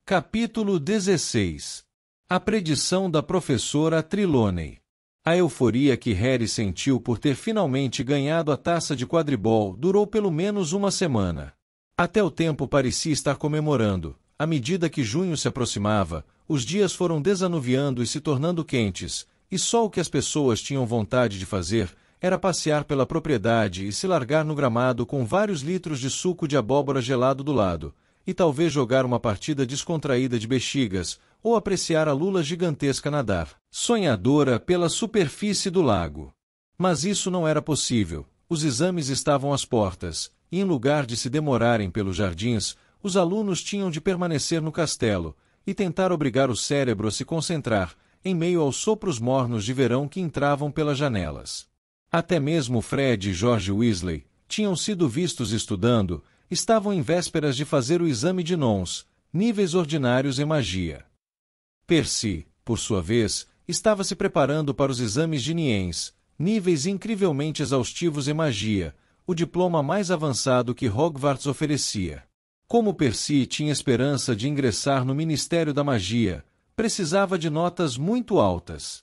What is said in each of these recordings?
Capítulo 16. A predição da professora Trelawney. A euforia que Harry sentiu por ter finalmente ganhado a taça de quadribol durou pelo menos uma semana. Até o tempo parecia estar comemorando. À medida que junho se aproximava, os dias foram desanuviando e se tornando quentes, e só o que as pessoas tinham vontade de fazer era passear pela propriedade e se largar no gramado com vários litros de suco de abóbora gelado do lado, e talvez jogar uma partida descontraída de bexigas, ou apreciar a lula gigantesca nadar, sonhadora pela superfície do lago. Mas isso não era possível. Os exames estavam às portas, e em lugar de se demorarem pelos jardins, os alunos tinham de permanecer no castelo, e tentar obrigar o cérebro a se concentrar, em meio aos sopros mornos de verão que entravam pelas janelas. Até mesmo Fred e George Weasley tinham sido vistos estudando, estavam em vésperas de fazer o exame de Nons, níveis ordinários em magia. Percy, por sua vez, estava se preparando para os exames de Niens, níveis incrivelmente exaustivos em magia, o diploma mais avançado que Hogwarts oferecia. Como Percy tinha esperança de ingressar no Ministério da Magia, precisava de notas muito altas.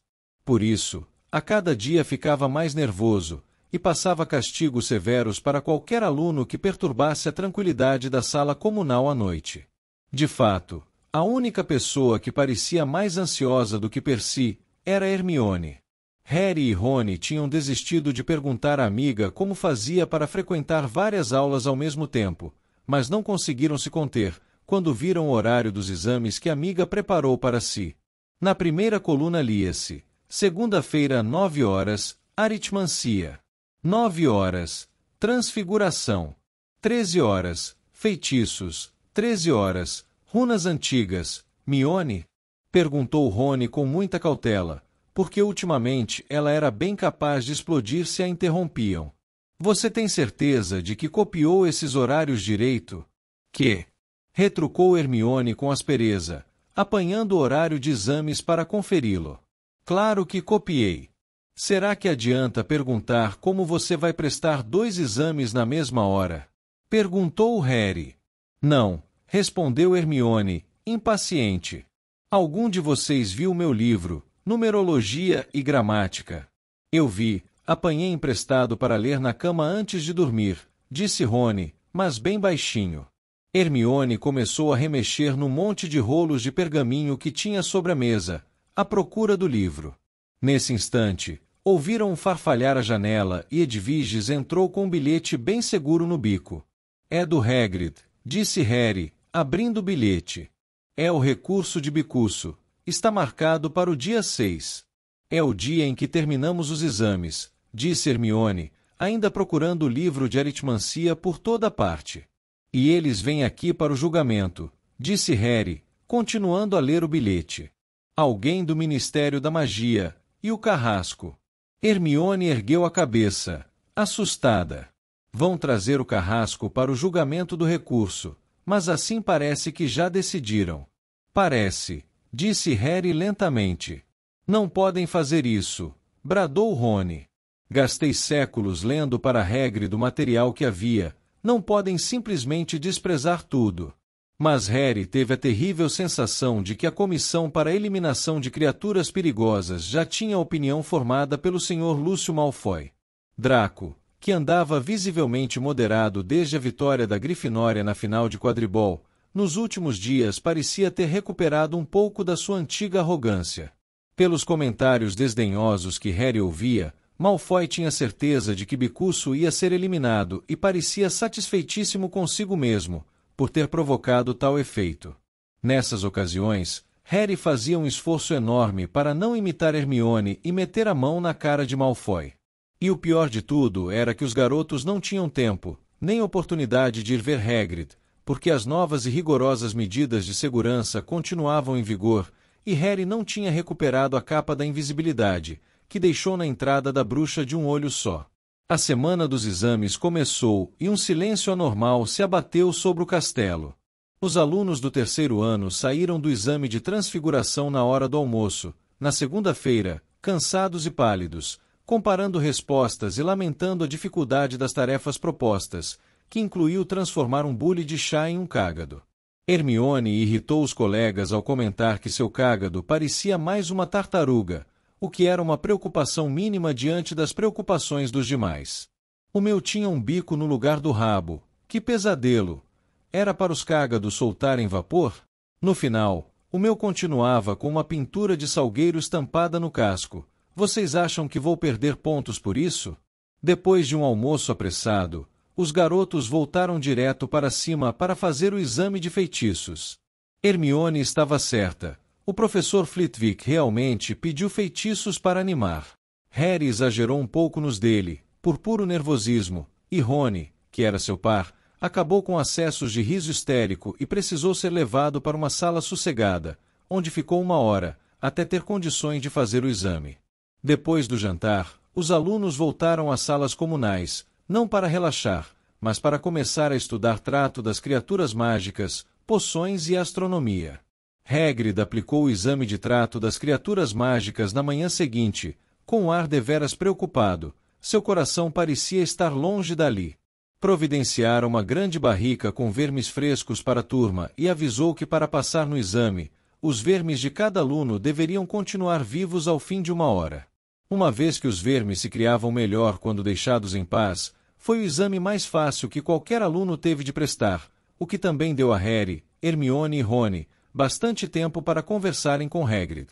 Por isso, a cada dia ficava mais nervoso, e passava castigos severos para qualquer aluno que perturbasse a tranquilidade da sala comunal à noite. De fato, a única pessoa que parecia mais ansiosa do que Percy era Hermione. Harry e Rony tinham desistido de perguntar à amiga como fazia para frequentar várias aulas ao mesmo tempo, mas não conseguiram se conter quando viram o horário dos exames que a amiga preparou para si. Na primeira coluna lia-se: segunda-feira, 9 horas, aritmancia. 9 horas, transfiguração. 13 horas, feitiços. 13 horas, runas antigas. Mione? Perguntou Rony com muita cautela, porque ultimamente ela era bem capaz de explodir se a interrompiam. Você tem certeza de que copiou esses horários direito? Que? Retrucou Hermione com aspereza, apanhando o horário de exames para conferi-lo. Claro que copiei. Será que adianta perguntar como você vai prestar 2 exames na mesma hora? Perguntou Harry. Não, respondeu Hermione, impaciente. Algum de vocês viu meu livro, Numerologia e Gramática? Eu vi, apanhei emprestado para ler na cama antes de dormir, disse Rony, mas bem baixinho. Hermione começou a remexer no monte de rolos de pergaminho que tinha sobre a mesa, à procura do livro. Nesse instante, ouviram farfalhar a janela e Edviges entrou com um bilhete bem seguro no bico. É do Hagrid, disse Harry, abrindo o bilhete. É o recurso de Bicuço. Está marcado para o dia 6. É o dia em que terminamos os exames, disse Hermione, ainda procurando o livro de aritmancia por toda parte. E eles vêm aqui para o julgamento, disse Harry, continuando a ler o bilhete. Alguém do Ministério da Magia, e o carrasco. Hermione ergueu a cabeça, assustada. Vão trazer o carrasco para o julgamento do recurso, mas assim parece que já decidiram. Parece, disse Harry lentamente. Não podem fazer isso, bradou Rony. Gastei séculos lendo para Hagrid o material que havia, não podem simplesmente desprezar tudo. Mas Harry teve a terrível sensação de que a comissão para a eliminação de criaturas perigosas já tinha a opinião formada pelo Sr. Lúcio Malfoy. Draco, que andava visivelmente moderado desde a vitória da Grifinória na final de quadribol, nos últimos dias parecia ter recuperado um pouco da sua antiga arrogância. Pelos comentários desdenhosos que Harry ouvia, Malfoy tinha certeza de que Bicuço ia ser eliminado e parecia satisfeitíssimo consigo mesmo, por ter provocado tal efeito. Nessas ocasiões, Harry fazia um esforço enorme para não imitar Hermione e meter a mão na cara de Malfoy. E o pior de tudo era que os garotos não tinham tempo, nem oportunidade de ir ver Hagrid, porque as novas e rigorosas medidas de segurança continuavam em vigor, e Harry não tinha recuperado a capa da invisibilidade, que deixou na entrada da bruxa de um olho só. A semana dos exames começou e um silêncio anormal se abateu sobre o castelo. Os alunos do 3º ano saíram do exame de transfiguração na hora do almoço, na segunda-feira, cansados e pálidos, comparando respostas e lamentando a dificuldade das tarefas propostas, que incluiu transformar um bule de chá em um cágado. Hermione irritou os colegas ao comentar que seu cágado parecia mais uma tartaruga, o que era uma preocupação mínima diante das preocupações dos demais. O meu tinha um bico no lugar do rabo. Que pesadelo! Era para os cágados soltarem vapor? No final, o meu continuava com uma pintura de salgueiro estampada no casco. Vocês acham que vou perder pontos por isso? Depois de um almoço apressado, os garotos voltaram direto para cima para fazer o exame de feitiços. Hermione estava certa. O professor Flitwick realmente pediu feitiços para animar. Harry exagerou um pouco nos dele, por puro nervosismo, e Rony, que era seu par, acabou com acessos de riso histérico e precisou ser levado para uma sala sossegada, onde ficou 1 hora, até ter condições de fazer o exame. Depois do jantar, os alunos voltaram às salas comunais, não para relaxar, mas para começar a estudar trato das criaturas mágicas, poções e astronomia. Hagrid aplicou o exame de trato das criaturas mágicas na manhã seguinte, com um ar deveras preocupado. Seu coração parecia estar longe dali. Providenciaram uma grande barrica com vermes frescos para a turma e avisou que para passar no exame, os vermes de cada aluno deveriam continuar vivos ao fim de 1 hora. Uma vez que os vermes se criavam melhor quando deixados em paz, foi o exame mais fácil que qualquer aluno teve de prestar, o que também deu a Harry, Hermione e Rony bastante tempo para conversarem com Hagrid.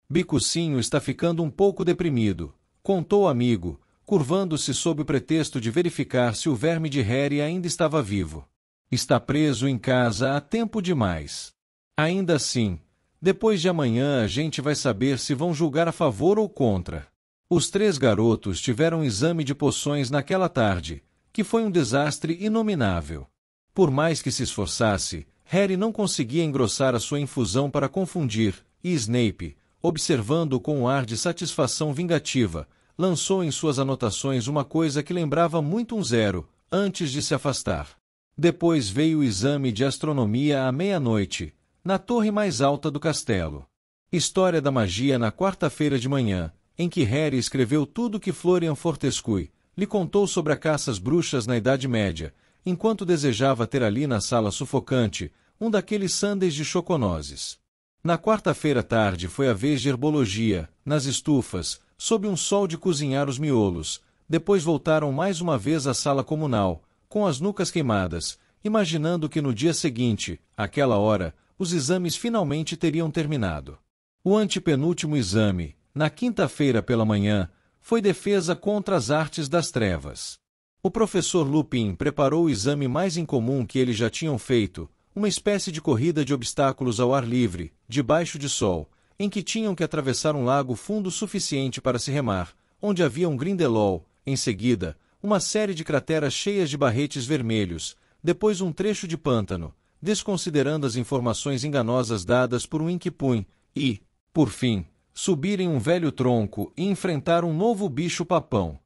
Bicucinho está ficando um pouco deprimido, contou o amigo, curvando-se sob o pretexto de verificar se o verme de Harry ainda estava vivo. Está preso em casa há tempo demais. Ainda assim, depois de amanhã a gente vai saber se vão julgar a favor ou contra. Os 3 garotos tiveram um exame de poções naquela tarde, que foi um desastre inominável. Por mais que se esforçasse, Harry não conseguia engrossar a sua infusão para confundir, e Snape, observando com um ar de satisfação vingativa, lançou em suas anotações uma coisa que lembrava muito um 0, antes de se afastar. Depois veio o exame de astronomia à meia-noite, na torre mais alta do castelo. História da magia na quarta-feira de manhã, em que Harry escreveu tudo que Florian Fortescue lhe contou sobre a caça às bruxas na Idade Média, enquanto desejava ter ali na sala sufocante um daqueles sundaes de choconoses. Na quarta-feira à tarde foi a vez de herbologia, nas estufas, sob um sol de cozinhar os miolos. Depois voltaram mais uma vez à sala comunal, com as nucas queimadas, imaginando que no dia seguinte, àquela hora, os exames finalmente teriam terminado. O antepenúltimo exame, na quinta-feira pela manhã, foi defesa contra as artes das trevas. O professor Lupin preparou o exame mais incomum que eles já tinham feito, uma espécie de corrida de obstáculos ao ar livre, debaixo de sol, em que tinham que atravessar um lago fundo suficiente para se remar, onde havia um grindelol, em seguida, uma série de crateras cheias de barretes vermelhos, depois um trecho de pântano, desconsiderando as informações enganosas dadas por um Inquipunha, e, por fim, subir em um velho tronco e enfrentar um novo bicho-papão.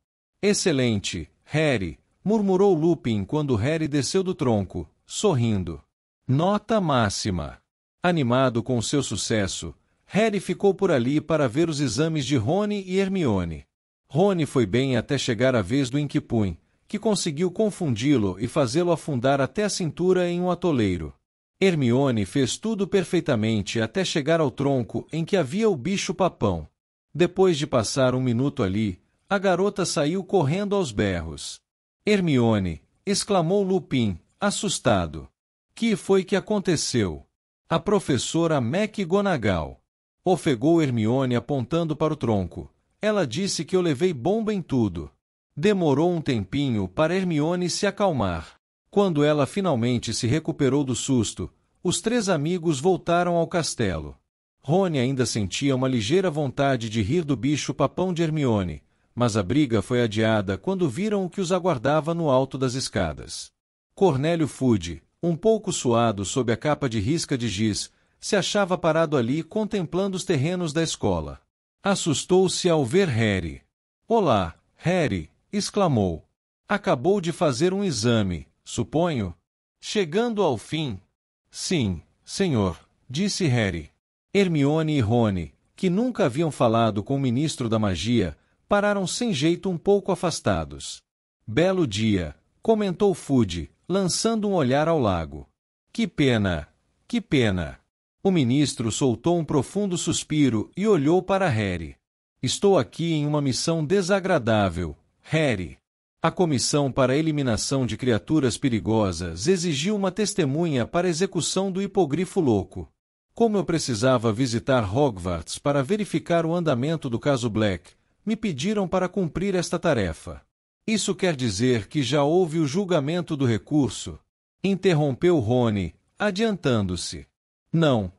Excelente, Harry, murmurou Lupin quando Harry desceu do tronco, sorrindo. Nota máxima. Animado com seu sucesso, Harry ficou por ali para ver os exames de Rony e Hermione. Rony foi bem até chegar a vez do Inquipunha, que conseguiu confundi-lo e fazê-lo afundar até a cintura em um atoleiro. Hermione fez tudo perfeitamente até chegar ao tronco em que havia o bicho-papão. Depois de passar 1 minuto ali, a garota saiu correndo aos berros. Hermione, exclamou Lupin, assustado. Que foi que aconteceu? A professora McGonagall. Ofegou Hermione apontando para o tronco. Ela disse que eu levei bomba em tudo. Demorou um tempinho para Hermione se acalmar. Quando ela finalmente se recuperou do susto, os 3 amigos voltaram ao castelo. Rony ainda sentia uma ligeira vontade de rir do bicho-papão de Hermione, mas a briga foi adiada quando viram o que os aguardava no alto das escadas. Cornélio Fudge, um pouco suado sob a capa de risca de giz, se achava parado ali contemplando os terrenos da escola. Assustou-se ao ver Harry. "Olá, Harry!" exclamou. "Acabou de fazer um exame, suponho?" "Chegando ao fim." "Sim, senhor", disse Harry. Hermione e Rony, que nunca haviam falado com o ministro da magia, pararam sem jeito um pouco afastados. "Belo dia", comentou Fudge, lançando um olhar ao lago. "Que pena. Que pena! O ministro soltou um profundo suspiro e olhou para Harry. Estou aqui em uma missão desagradável, Harry. A comissão para a eliminação de criaturas perigosas exigiu uma testemunha para a execução do hipogrifo louco. Como eu precisava visitar Hogwarts para verificar o andamento do caso Black, me pediram para cumprir esta tarefa. Isso quer dizer que já houve o julgamento do recurso? Interrompeu Rony, adiantando-se. Não,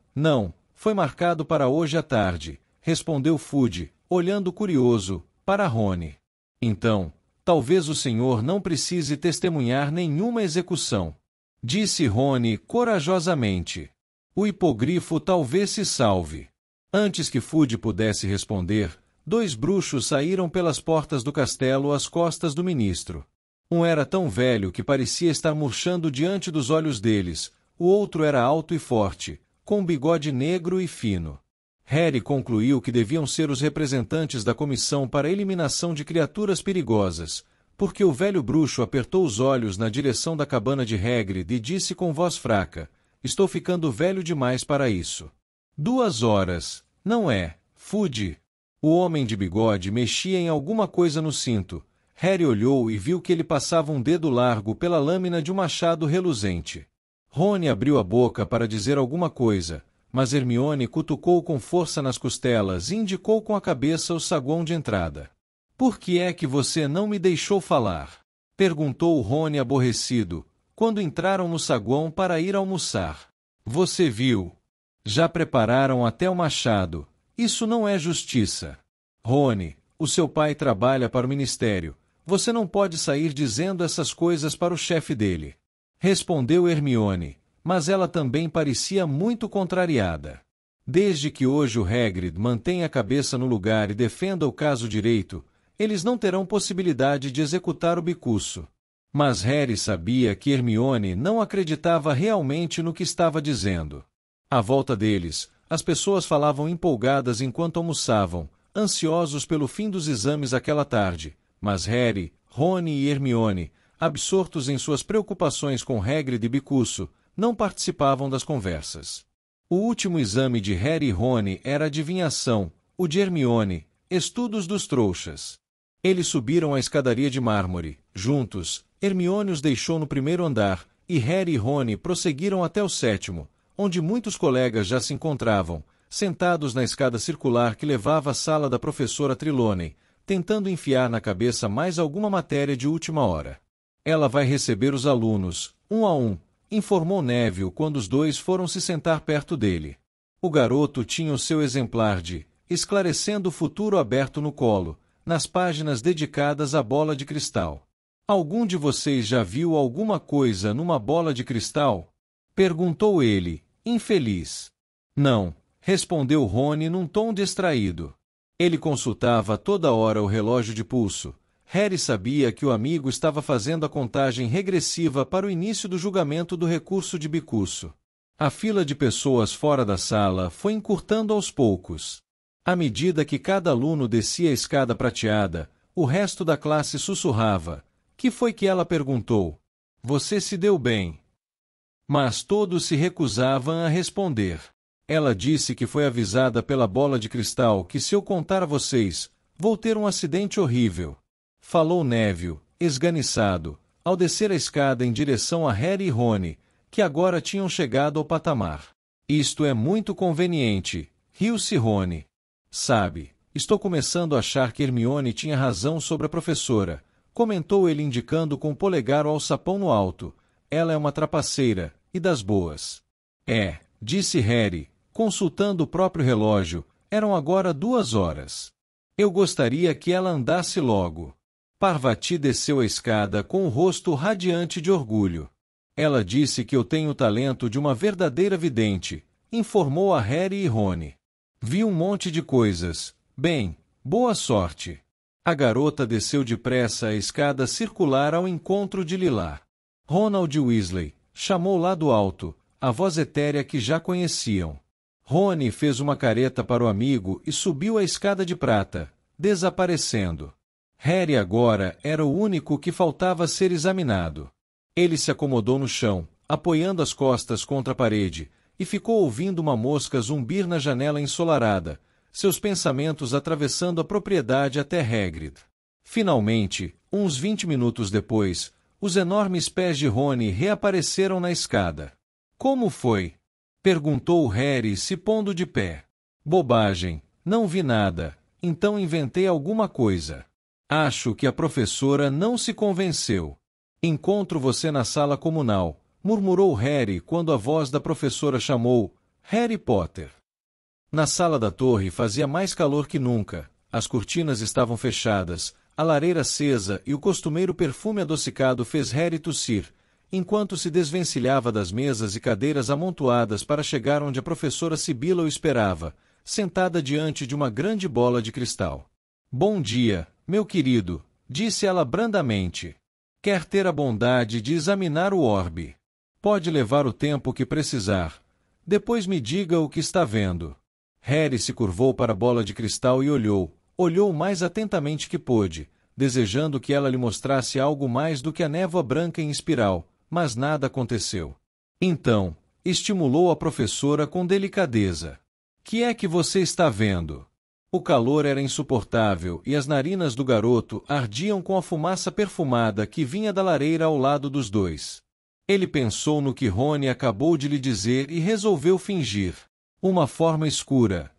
foi marcado para hoje à tarde, respondeu Fudge, olhando curioso, para Rony. Então, talvez o senhor não precise testemunhar nenhuma execução, disse Rony corajosamente. O hipogrifo talvez se salve. Antes que Fudge pudesse responder, 2 bruxos saíram pelas portas do castelo às costas do ministro. Um era tão velho que parecia estar murchando diante dos olhos deles, o outro era alto e forte, com um bigode negro e fino. Harry concluiu que deviam ser os representantes da comissão para a eliminação de criaturas perigosas, porque o velho bruxo apertou os olhos na direção da cabana de Hagrid e disse com voz fraca: estou ficando velho demais para isso. 2 horas, não é, Fudge? O homem de bigode mexia em alguma coisa no cinto. Harry olhou e viu que ele passava um dedo largo pela lâmina de um machado reluzente. Rony abriu a boca para dizer alguma coisa, mas Hermione cutucou com força nas costelas e indicou com a cabeça o saguão de entrada. Por que é que você não me deixou falar? Perguntou Rony aborrecido, quando entraram no saguão para ir almoçar. Você viu? Já prepararam até o machado. Isso não é justiça. Rony, o seu pai trabalha para o ministério. Você não pode sair dizendo essas coisas para o chefe dele. Respondeu Hermione, mas ela também parecia muito contrariada. Desde que hoje o Hagrid mantém a cabeça no lugar e defenda o caso direito, eles não terão possibilidade de executar o bicuço. Mas Harry sabia que Hermione não acreditava realmente no que estava dizendo. À volta deles, as pessoas falavam empolgadas enquanto almoçavam, ansiosos pelo fim dos exames aquela tarde, mas Harry, Rony e Hermione, absortos em suas preocupações com Hagrid e bicuço, não participavam das conversas. O último exame de Harry e Rony era adivinhação, o de Hermione, estudos dos trouxas. Eles subiram a escadaria de mármore, juntos. Hermione os deixou no primeiro andar, e Harry e Rony prosseguiram até o 7º, onde muitos colegas já se encontravam, sentados na escada circular que levava à sala da professora Trelawney, tentando enfiar na cabeça mais alguma matéria de última hora. Ela vai receber os alunos, um a um, informou Neville quando os dois foram se sentar perto dele. O garoto tinha o seu exemplar de Esclarecendo o Futuro aberto no colo, nas páginas dedicadas à bola de cristal. Algum de vocês já viu alguma coisa numa bola de cristal? Perguntou ele, infeliz. Não, respondeu Rony num tom distraído. Ele consultava toda hora o relógio de pulso. Harry sabia que o amigo estava fazendo a contagem regressiva para o início do julgamento do recurso de bicuço. A fila de pessoas fora da sala foi encurtando aos poucos. À medida que cada aluno descia a escada prateada, o resto da classe sussurrava. Que foi que ela perguntou? Você se deu bem. Mas todos se recusavam a responder. Ela disse que foi avisada pela bola de cristal que se eu contar a vocês, vou ter um acidente horrível. Falou Neville, esganiçado, ao descer a escada em direção a Harry e Rony, que agora tinham chegado ao patamar. Isto é muito conveniente, riu-se Rony. Sabe, estou começando a achar que Hermione tinha razão sobre a professora, comentou ele indicando com o polegar o alçapão no alto. Ela é uma trapaceira, e das boas. É, disse Harry, consultando o próprio relógio, eram agora 2 horas. Eu gostaria que ela andasse logo. Parvati desceu a escada com o rosto radiante de orgulho. Ela disse que eu tenho o talento de uma verdadeira vidente, informou a Harry e Rony. Vi um monte de coisas. Bem, boa sorte. A garota desceu depressa a escada circular ao encontro de Lilá. Ronald Weasley, chamou lá do alto, a voz etérea que já conheciam. Rony fez uma careta para o amigo e subiu a escada de prata, desaparecendo. Harry agora era o único que faltava ser examinado. Ele se acomodou no chão, apoiando as costas contra a parede, e ficou ouvindo uma mosca zumbir na janela ensolarada, seus pensamentos atravessando a propriedade até Hagrid. Finalmente, uns 20 minutos depois, os enormes pés de Rony reapareceram na escada. Como foi? Perguntou Harry, se pondo de pé. Bobagem, não vi nada, então inventei alguma coisa. Acho que a professora não se convenceu. Encontro você na sala comunal, murmurou Harry quando a voz da professora chamou Harry Potter. Na sala da torre fazia mais calor que nunca, as cortinas estavam fechadas, a lareira acesa e o costumeiro perfume adocicado fez Harry tossir, enquanto se desvencilhava das mesas e cadeiras amontoadas para chegar onde a professora Sibila o esperava, sentada diante de uma grande bola de cristal. Bom dia, meu querido, disse ela brandamente. Quer ter a bondade de examinar o orbe. Pode levar o tempo que precisar. Depois me diga o que está vendo. Harry se curvou para a bola de cristal e olhou o mais atentamente que pôde, desejando que ela lhe mostrasse algo mais do que a névoa branca em espiral, mas nada aconteceu. Então, estimulou a professora com delicadeza. Que é que você está vendo? O calor era insuportável e as narinas do garoto ardiam com a fumaça perfumada que vinha da lareira ao lado dos dois. Ele pensou no que Rony acabou de lhe dizer e resolveu fingir. Uma forma escura.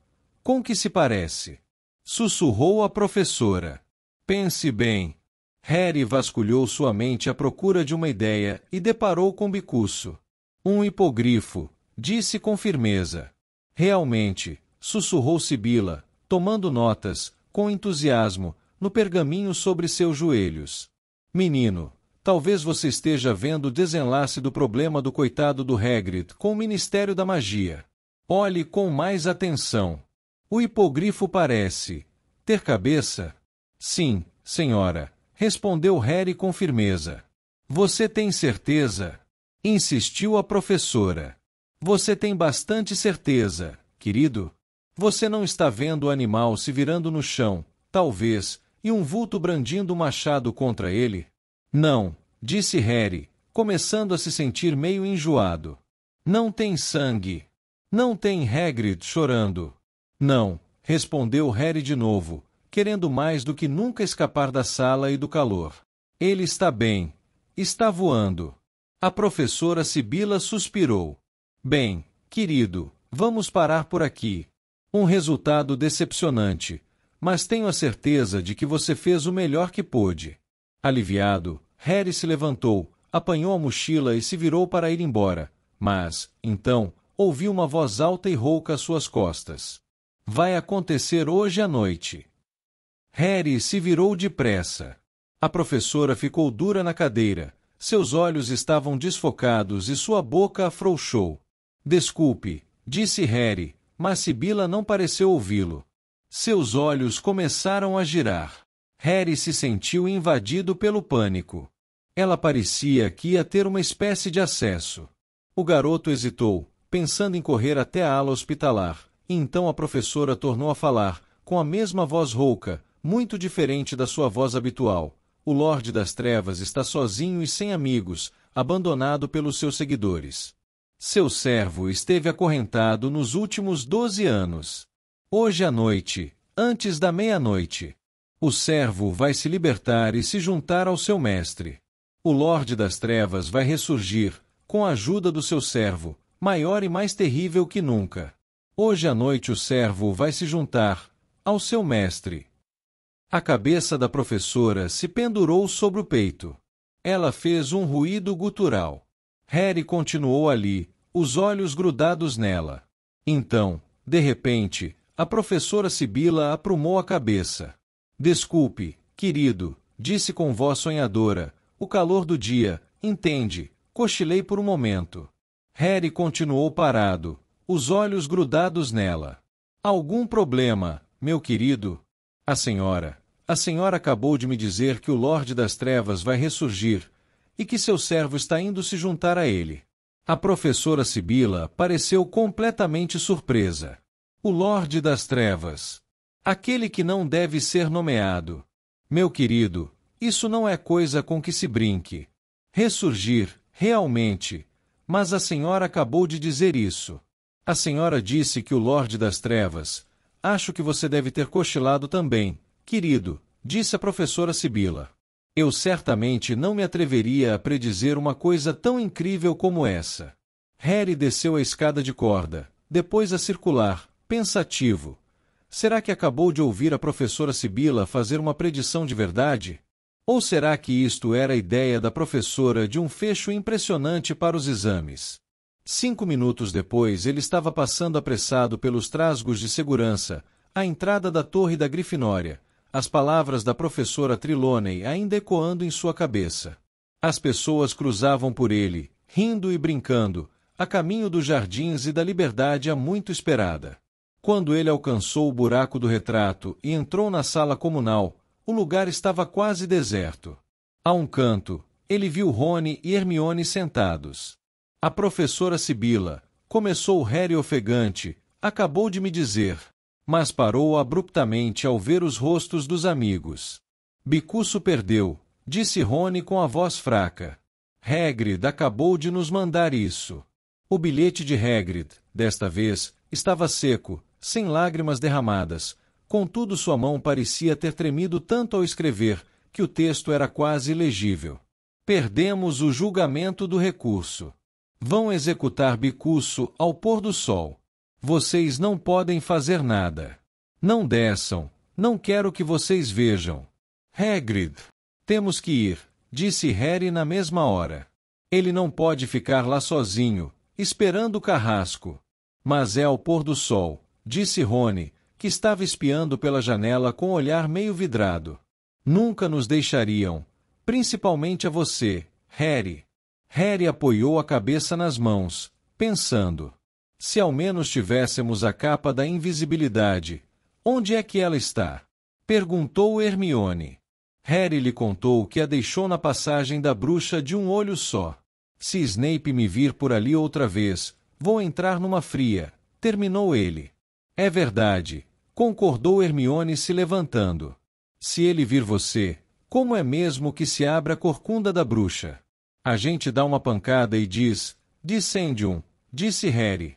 Com que se parece? Sussurrou a professora. Pense bem. Harry vasculhou sua mente à procura de uma ideia e deparou com Bicuço. Um hipogrifo, disse com firmeza. Realmente, sussurrou Sibila, tomando notas, com entusiasmo, no pergaminho sobre seus joelhos. Menino, talvez você esteja vendo o desenlace do problema do coitado do Hagrid com o Ministério da Magia. Olhe com mais atenção. O hipogrifo parece ter cabeça? Sim, senhora, respondeu Harry com firmeza. Você tem certeza? Insistiu a professora. Você tem bastante certeza, querido? Você não está vendo o animal se virando no chão, talvez, e um vulto brandindo um machado contra ele? Não, disse Harry, começando a se sentir meio enjoado. Não tem sangue. Não tem Hagrid chorando. Não, respondeu Harry de novo, querendo mais do que nunca escapar da sala e do calor. Ele está bem. Está voando. A professora Sibila suspirou. Bem, querido, vamos parar por aqui. Um resultado decepcionante, mas tenho a certeza de que você fez o melhor que pôde. Aliviado, Harry se levantou, apanhou a mochila e se virou para ir embora, mas, então, ouviu uma voz alta e rouca às suas costas. Vai acontecer hoje à noite. Harry se virou depressa. A professora ficou dura na cadeira, seus olhos estavam desfocados e sua boca afrouxou. Desculpe, disse Harry, mas Sibila não pareceu ouvi-lo. Seus olhos começaram a girar. Harry se sentiu invadido pelo pânico. Ela parecia que ia ter uma espécie de acesso. O garoto hesitou, pensando em correr até a ala hospitalar, e então a professora tornou a falar, com a mesma voz rouca, muito diferente da sua voz habitual. O Lorde das Trevas está sozinho e sem amigos, abandonado pelos seus seguidores. Seu servo esteve acorrentado nos últimos 12 anos. Hoje à noite, antes da meia-noite, o servo vai se libertar e se juntar ao seu mestre. O Lorde das Trevas vai ressurgir, com a ajuda do seu servo, maior e mais terrível que nunca. Hoje à noite o servo vai se juntar ao seu mestre. A cabeça da professora se pendurou sobre o peito. Ela fez um ruído gutural. Harry continuou ali, os olhos grudados nela. Então, de repente, a professora Sibila aprumou a cabeça. Desculpe, querido, disse com voz sonhadora, o calor do dia, entende, cochilei por um momento. Harry continuou parado, os olhos grudados nela. Algum problema, meu querido? A senhora acabou de me dizer que o Lorde das Trevas vai ressurgir, e que seu servo está indo se juntar a ele. A professora Sibila pareceu completamente surpresa. O Lorde das Trevas. Aquele que não deve ser nomeado. Meu querido, isso não é coisa com que se brinque. Ressurgir, realmente. Mas a senhora acabou de dizer isso. A senhora disse que o Lorde das Trevas... Acho que você deve ter cochilado também, querido, disse a professora Sibila. Eu certamente não me atreveria a predizer uma coisa tão incrível como essa. Harry desceu a escada de corda, depois a circular, pensativo. Será que acabou de ouvir a professora Sibila fazer uma predição de verdade? Ou será que isto era a ideia da professora de um fecho impressionante para os exames? 5 minutos depois ele estava passando apressado pelos trasgos de segurança, à entrada da torre da Grifinória, as palavras da professora Trelawney ainda ecoando em sua cabeça. As pessoas cruzavam por ele, rindo e brincando, a caminho dos jardins e da liberdade há muito esperada. Quando ele alcançou o buraco do retrato e entrou na sala comunal, o lugar estava quase deserto. A um canto, ele viu Rony e Hermione sentados. A professora Sibila, começou Harry ofegante, acabou de me dizer, mas parou abruptamente ao ver os rostos dos amigos. Bicuço perdeu, disse Rony com a voz fraca. Hagrid acabou de nos mandar isso. O bilhete de Hagrid, desta vez, estava seco, sem lágrimas derramadas, contudo sua mão parecia ter tremido tanto ao escrever, que o texto era quase ilegível. Perdemos o julgamento do recurso. Vão executar Bicuço ao pôr do sol. Vocês não podem fazer nada. Não desçam, não quero que vocês vejam. Hagrid, temos que ir, disse Harry na mesma hora. Ele não pode ficar lá sozinho, esperando o carrasco. Mas é ao pôr do sol, disse Rony, que estava espiando pela janela com o olhar meio vidrado. Nunca nos deixariam, principalmente a você, Harry. Harry apoiou a cabeça nas mãos, pensando. Se ao menos tivéssemos a capa da invisibilidade, onde é que ela está? Perguntou Hermione. Harry lhe contou que a deixou na passagem da bruxa de um olho só. Se Snape me vir por ali outra vez, vou entrar numa fria, terminou ele. É verdade, concordou Hermione se levantando. Se ele vir você, como é mesmo que se abre a corcunda da bruxa? A gente dá uma pancada e diz, Dissendium, disse Harry.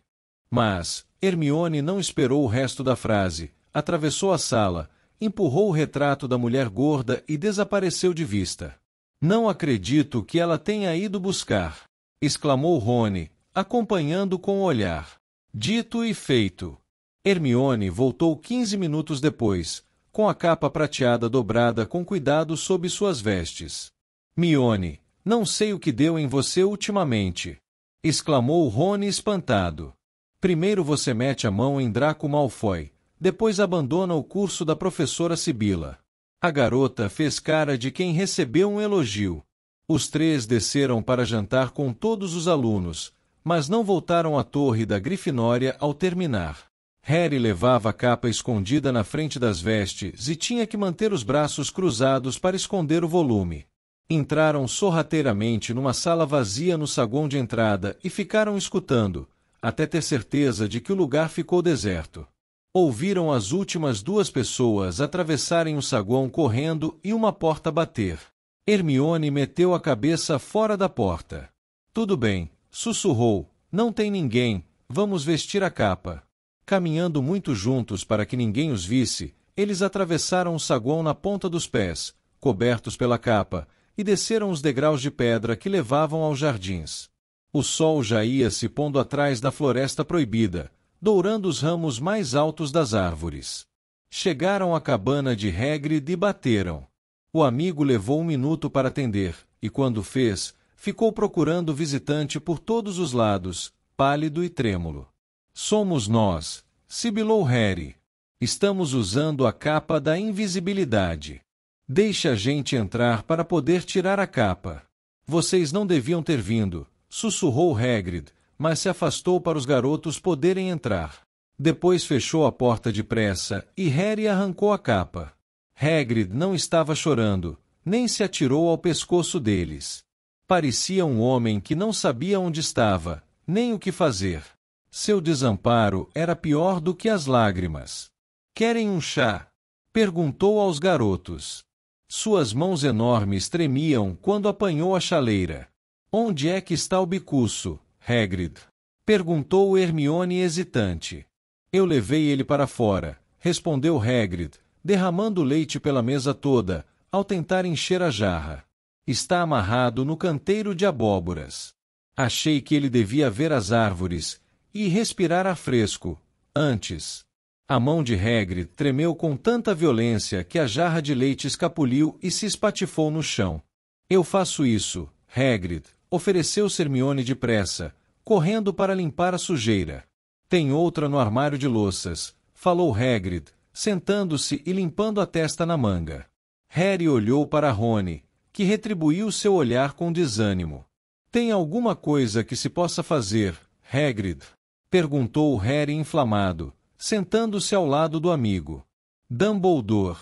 Mas, Hermione não esperou o resto da frase, atravessou a sala, empurrou o retrato da mulher gorda e desapareceu de vista. Não acredito que ela tenha ido buscar, exclamou Rony, acompanhando com o olhar. Dito e feito. Hermione voltou 15 minutos depois, com a capa prateada dobrada com cuidado sob suas vestes. Mione, não sei o que deu em você ultimamente, exclamou Rony espantado. Primeiro você mete a mão em Draco Malfoy, depois abandona o curso da professora Sibila. A garota fez cara de quem recebeu um elogio. Os três desceram para jantar com todos os alunos, mas não voltaram à torre da Grifinória ao terminar. Harry levava a capa escondida na frente das vestes e tinha que manter os braços cruzados para esconder o volume. Entraram sorrateiramente numa sala vazia no saguão de entrada e ficaram escutando, até ter certeza de que o lugar ficou deserto. Ouviram as últimas 2 pessoas atravessarem o saguão correndo e uma porta bater. Hermione meteu a cabeça fora da porta. Tudo bem, sussurrou, não tem ninguém, vamos vestir a capa. Caminhando muito juntos para que ninguém os visse, eles atravessaram o saguão na ponta dos pés, cobertos pela capa, e desceram os degraus de pedra que levavam aos jardins. O sol já ia se pondo atrás da floresta proibida, dourando os ramos mais altos das árvores. Chegaram à cabana de Hagrid e bateram. O amigo levou 1 minuto para atender, e quando fez, ficou procurando o visitante por todos os lados, pálido e trêmulo. Somos nós, sibilou Harry. Estamos usando a capa da invisibilidade. Deixe a gente entrar para poder tirar a capa. Vocês não deviam ter vindo, sussurrou Hagrid, mas se afastou para os garotos poderem entrar. Depois fechou a porta depressa e Harry arrancou a capa. Hagrid não estava chorando, nem se atirou ao pescoço deles. Parecia um homem que não sabia onde estava, nem o que fazer. Seu desamparo era pior do que as lágrimas. Querem um chá? Perguntou aos garotos. Suas mãos enormes tremiam quando apanhou a chaleira. Onde é que está o Bicuço, Hagrid? Perguntou Hermione hesitante. Eu levei ele para fora, respondeu Hagrid, derramando leite pela mesa toda, ao tentar encher a jarra. Está amarrado no canteiro de abóboras. Achei que ele devia ver as árvores e respirar ar fresco, antes. A mão de Hagrid tremeu com tanta violência que a jarra de leite escapuliu e se espatifou no chão. Eu faço isso, Hagrid, ofereceu Hermione depressa, correndo para limpar a sujeira. Tem outra no armário de louças, falou Hagrid, sentando-se e limpando a testa na manga. Harry olhou para Rony, que retribuiu seu olhar com desânimo. Tem alguma coisa que se possa fazer, Hagrid? Perguntou Harry inflamado, sentando-se ao lado do amigo. Dumbledore.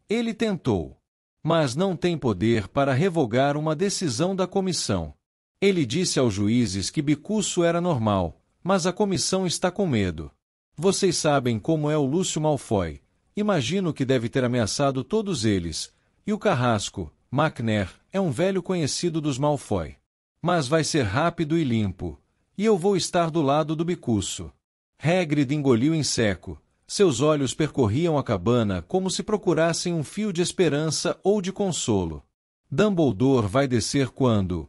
Ele tentou. Mas não tem poder para revogar uma decisão da comissão. Ele disse aos juízes que Bicuço era normal, mas a comissão está com medo. Vocês sabem como é o Lúcio Malfoy. Imagino que deve ter ameaçado todos eles. E o carrasco, McNair, é um velho conhecido dos Malfoy. Mas vai ser rápido e limpo. E eu vou estar do lado do Bicuço. Hagrid engoliu em seco. Seus olhos percorriam a cabana como se procurassem um fio de esperança ou de consolo. Dumbledore vai descer quando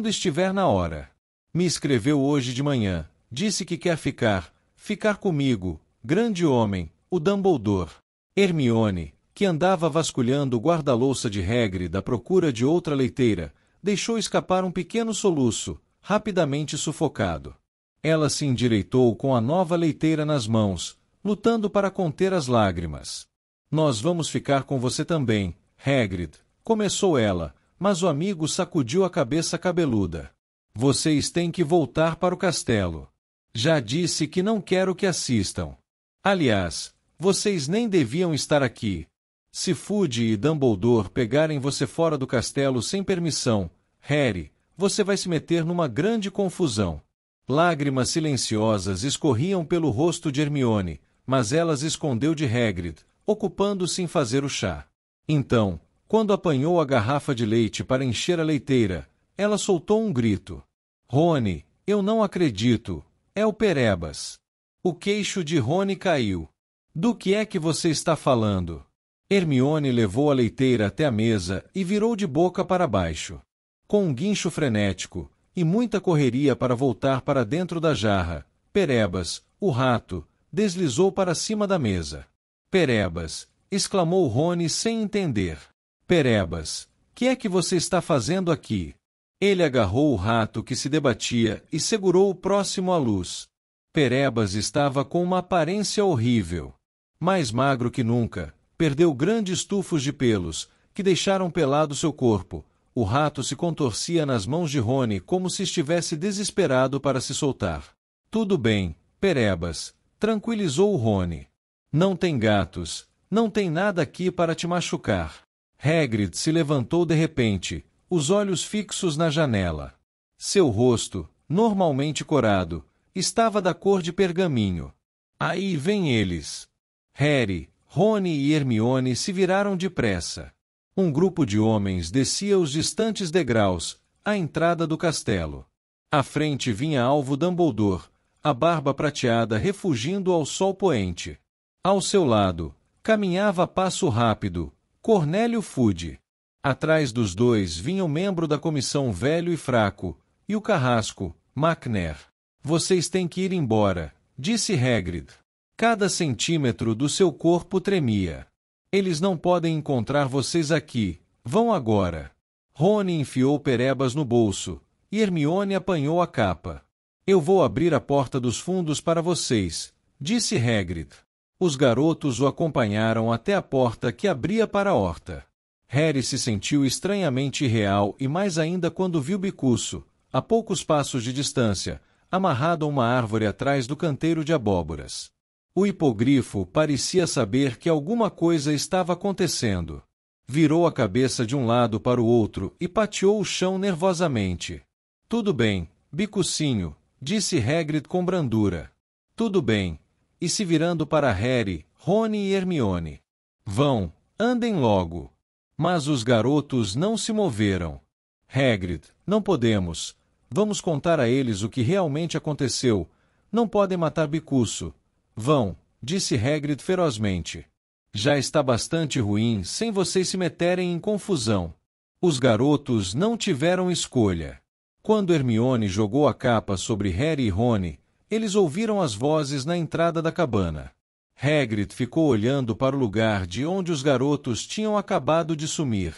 estiver na hora. Me escreveu hoje de manhã. Disse que quer ficar comigo, grande homem, o Dumbledore. Hermione, que andava vasculhando o guarda-louça de Hagrid à procura de outra leiteira, deixou escapar um pequeno soluço, rapidamente sufocado. Ela se endireitou com a nova leiteira nas mãos, lutando para conter as lágrimas. Nós vamos ficar com você também, Hagrid, começou ela, mas o amigo sacudiu a cabeça cabeluda. Vocês têm que voltar para o castelo. Já disse que não quero que assistam. Aliás, vocês nem deviam estar aqui. Se Fudge e Dumbledore pegarem você fora do castelo sem permissão, Harry, você vai se meter numa grande confusão. Lágrimas silenciosas escorriam pelo rosto de Hermione, mas ela as escondeu de Hagrid, ocupando-se em fazer o chá. Então, quando apanhou a garrafa de leite para encher a leiteira, ela soltou um grito. Rony, eu não acredito, é o Perebas. O queixo de Rony caiu. Do que é que você está falando? Hermione levou a leiteira até a mesa e virou de boca para baixo. Com um guincho frenético, e muita correria para voltar para dentro da jarra, Perebas, o rato, deslizou para cima da mesa. Perebas, exclamou Rony sem entender. Perebas, que é que você está fazendo aqui? Ele agarrou o rato que se debatia e segurou-o próximo à luz. Perebas estava com uma aparência horrível. Mais magro que nunca, perdeu grandes tufos de pelos, que deixaram pelado seu corpo. O rato se contorcia nas mãos de Rony como se estivesse desesperado para se soltar. Tudo bem, Perebas, tranquilizou Rony. Não tem gatos, não tem nada aqui para te machucar. Hagrid se levantou de repente, os olhos fixos na janela. Seu rosto, normalmente corado, estava da cor de pergaminho. Aí vêm eles. Harry, Rony e Hermione se viraram depressa. Um grupo de homens descia os distantes degraus, à entrada do castelo. À frente vinha alvo Dumbledore, a barba prateada refugindo ao sol poente. Ao seu lado, caminhava a passo rápido, Cornélio Fudge. Atrás dos dois vinha o membro da comissão velho e fraco, e o carrasco, McNair. Vocês têm que ir embora, disse Hagrid. Cada centímetro do seu corpo tremia. Eles não podem encontrar vocês aqui. Vão agora. Rony enfiou Perebas no bolso, e Hermione apanhou a capa. Eu vou abrir a porta dos fundos para vocês, disse Hagrid. Os garotos o acompanharam até a porta que abria para a horta. Harry se sentiu estranhamente irreal e mais ainda quando viu Bicuço, a poucos passos de distância, amarrado a uma árvore atrás do canteiro de abóboras. O hipogrifo parecia saber que alguma coisa estava acontecendo. Virou a cabeça de um lado para o outro e pateou o chão nervosamente. Tudo bem, Bicucinho, disse Hagrid com brandura. Tudo bem. E se virando para Harry, Rony e Hermione. Vão, andem logo. Mas os garotos não se moveram. Hagrid, não podemos. Vamos contar a eles o que realmente aconteceu. Não podem matar Bicuço. Vão, disse Hagrid ferozmente. Já está bastante ruim sem vocês se meterem em confusão. Os garotos não tiveram escolha. Quando Hermione jogou a capa sobre Harry e Rony, eles ouviram as vozes na entrada da cabana. Hagrid ficou olhando para o lugar de onde os garotos tinham acabado de sumir.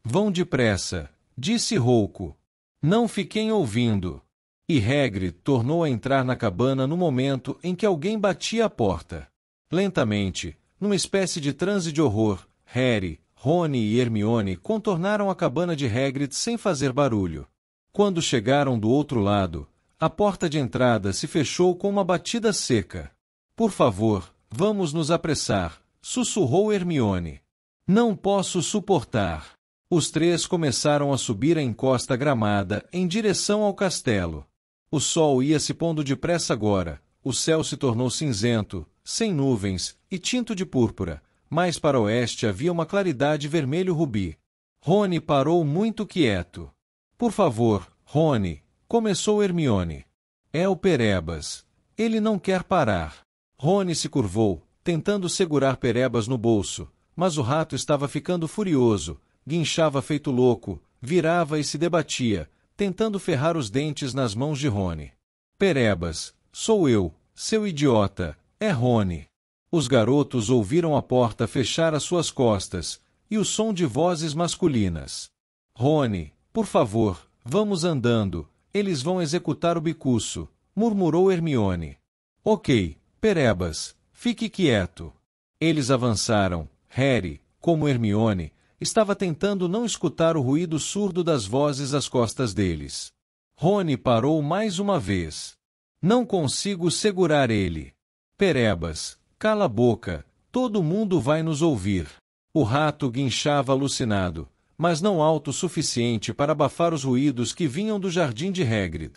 Vão depressa, disse rouco. Não fiquem ouvindo. E Hagrid tornou a entrar na cabana no momento em que alguém batia a porta. Lentamente, numa espécie de transe de horror, Harry, Rony e Hermione contornaram a cabana de Hagrid sem fazer barulho. Quando chegaram do outro lado, a porta de entrada se fechou com uma batida seca. Por favor, vamos nos apressar, sussurrou Hermione. Não posso suportar. Os três começaram a subir a encosta gramada em direção ao castelo. O sol ia se pondo depressa agora, o céu se tornou cinzento, sem nuvens, e tinto de púrpura, mas para oeste havia uma claridade vermelho-rubi. Rony parou muito quieto. Por favor, Rony, começou Hermione. É o Perebas. Ele não quer parar. Rony se curvou, tentando segurar Perebas no bolso, mas o rato estava ficando furioso, guinchava feito louco, virava e se debatia, tentando ferrar os dentes nas mãos de Rony. Perebas, sou eu, seu idiota, é Rony. Os garotos ouviram a porta fechar às suas costas, e o som de vozes masculinas. Rony, por favor, vamos andando, eles vão executar o Bicuço, murmurou Hermione. Ok, Perebas, fique quieto. Eles avançaram. Harry, como Hermione, estava tentando não escutar o ruído surdo das vozes às costas deles. Rony parou mais uma vez. Não consigo segurar ele. Perebas, cala a boca, todo mundo vai nos ouvir. O rato guinchava alucinado, mas não alto o suficiente para abafar os ruídos que vinham do jardim de Hagrid.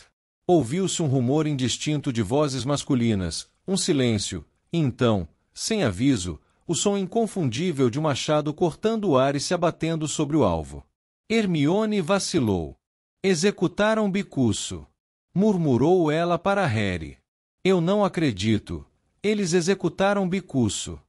Ouviu-se um rumor indistinto de vozes masculinas, um silêncio, e então, sem aviso, o som inconfundível de um machado cortando o ar e se abatendo sobre o alvo. Hermione vacilou. Executaram Bicuço. Murmurou ela para Harry. Eu não acredito. Eles executaram Bicuço.